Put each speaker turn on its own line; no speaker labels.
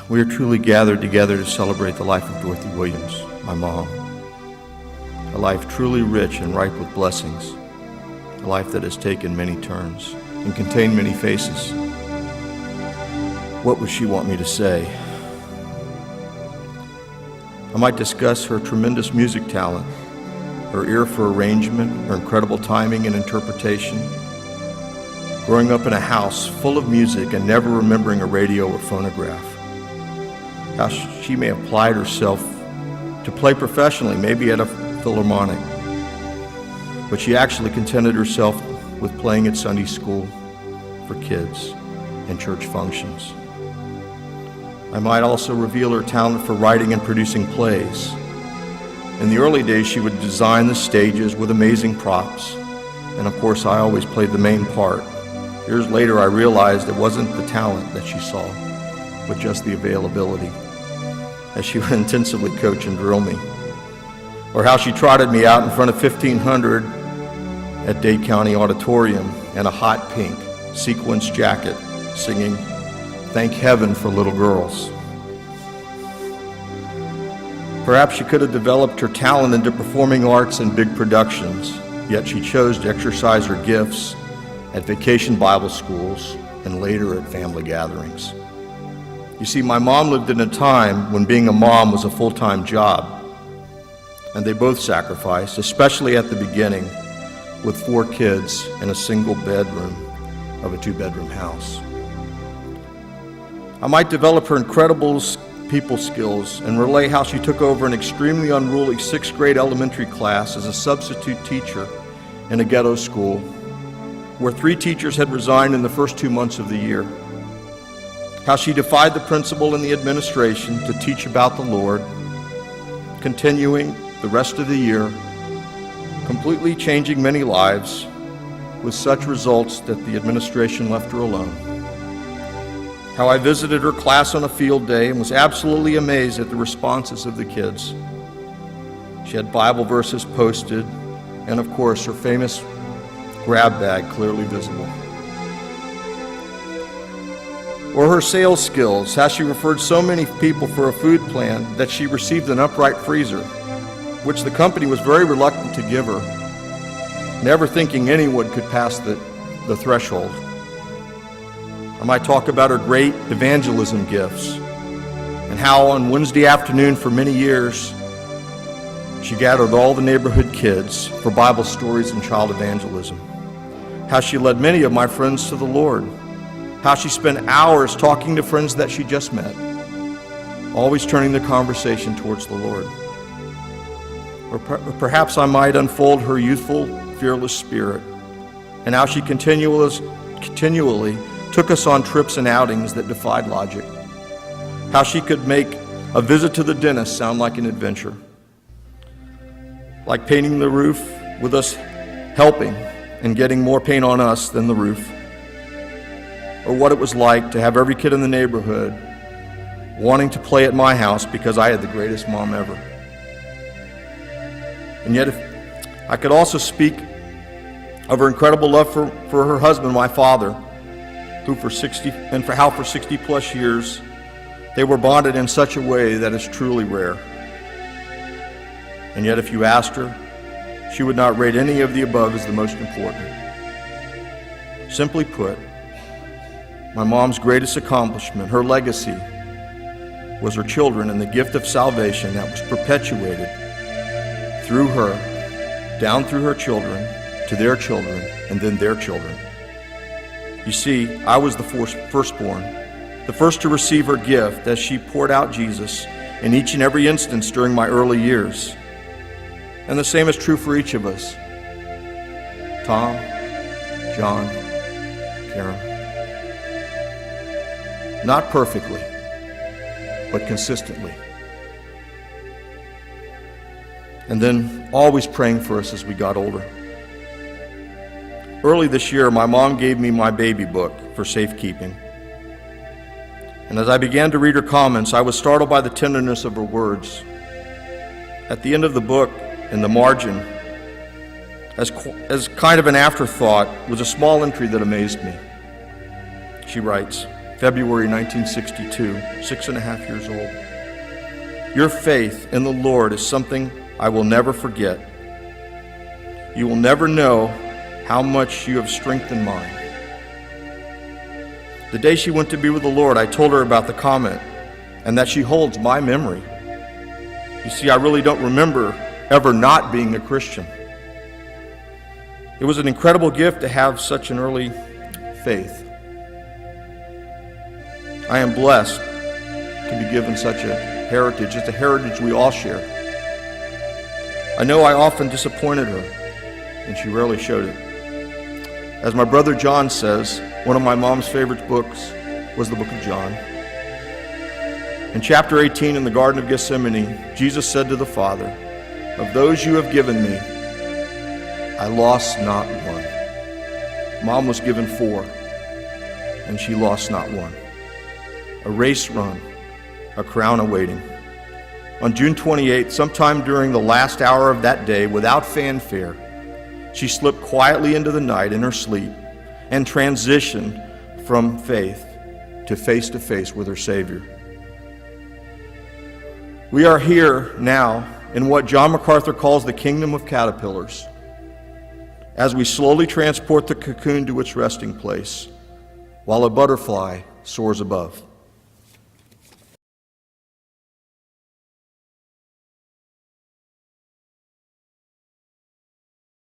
We are truly gathered together to celebrate the life of Dorothy Williams, my mom. A life truly rich and ripe with blessings. A life that has taken many turns and contained many faces. What would she want me to say? I might discuss her tremendous music talent, her ear for arrangement, her incredible timing and interpretation, growing up in a house full of music and never remembering a radio or phonograph, how she may have applied herself to play professionally, maybe at a philharmonic, but she actually contented herself with playing at Sunday school for kids and church functions. I might also reveal her talent for writing and producing plays. In the early days, she would design the stages with amazing props, and of course, I always played the main part. Years later, I realized it wasn't the talent that she saw, but just the availability, as she would intensively coach and drill me. Or how she trotted me out in front of 1,500 at Dade County Auditorium in a hot pink sequins jacket, singing, "Thank Heaven for Little Girls." Perhaps she could have developed her talent into performing arts and big productions, yet she chose to exercise her gifts at vacation Bible schools and later at family gatherings. You see, my mom lived in a time when being a mom was a full-time job, and they both sacrificed, especially at the beginning, with 4 kids in a single bedroom of a 2-bedroom house. I might develop her incredible people skills and relay how she took over an extremely unruly 6th grade elementary class as a substitute teacher in a ghetto school where 3 teachers had resigned in the first 2 months of the year. How she defied the principal and the administration to teach about the Lord, continuing the rest of the year, completely changing many lives, with such results that the administration left her alone. How I visited her class on a field day and was absolutely amazed at the responses of the kids. She had Bible verses posted, and of course her famous grab bag clearly visible. Or her sales skills, how she referred so many people for a food plan that she received an upright freezer, which the company was very reluctant to give her, never thinking anyone could pass the threshold. I might talk about her great evangelism gifts and how on Wednesday afternoon for many years she gathered all the neighborhood kids for Bible stories and child evangelism. How she led many of my friends to the Lord. How she spent hours talking to friends that she just met, always turning the conversation towards the Lord. Or perhaps I might unfold her youthful, fearless spirit and how she continually took us on trips and outings that defied logic. How she could make a visit to the dentist sound like an adventure. Like painting the roof with us helping and getting more paint on us than the roof. Or what it was like to have every kid in the neighborhood wanting to play at my house because I had the greatest mom ever. And yet, if I could also speak of her incredible love for her husband, my father, who for 60 plus years they were bonded in such a way that is truly rare. And yet, if you asked her, she would not rate any of the above as the most important. Simply put, my mom's greatest accomplishment, her legacy, was her children and the gift of salvation that was perpetuated through her, down through her children, to their children, and then their children. You see, I was the firstborn, the first to receive her gift as she poured out Jesus in each and every instance during my early years. And the same is true for each of us. Tom, John, Karen. Not perfectly, but consistently. And then always praying for us as we got older. Early this year, my mom gave me my baby book for safekeeping. And as I began to read her comments, I was startled by the tenderness of her words. At the end of the book, in the margin, as kind of an afterthought, was a small entry that amazed me. She writes, February 1962, 6.5 years old. Your faith in the Lord is something I will never forget. You will never know how much you have strengthened mine. The day she went to be with the Lord, I told her about the comment and that she holds my memory. You see, I really don't remember ever not being a Christian. It was an incredible gift to have such an early faith. I am blessed to be given such a heritage. It's a heritage we all share. I know I often disappointed her, and she rarely showed it. As my brother John says, one of my mom's favorite books was the book of John. In chapter 18 in the Garden of Gethsemane, Jesus said to the Father, "Of those you have given me, I lost not one." Mom was given 4, and she lost not one. A race run, a crown awaiting. On June 28th, sometime during the last hour of that day, without fanfare, she slipped quietly into the night in her sleep and transitioned from faith to face with her Savior. We are here now in what John MacArthur calls the kingdom of caterpillars, as we slowly transport the cocoon to its resting place, while a butterfly soars above.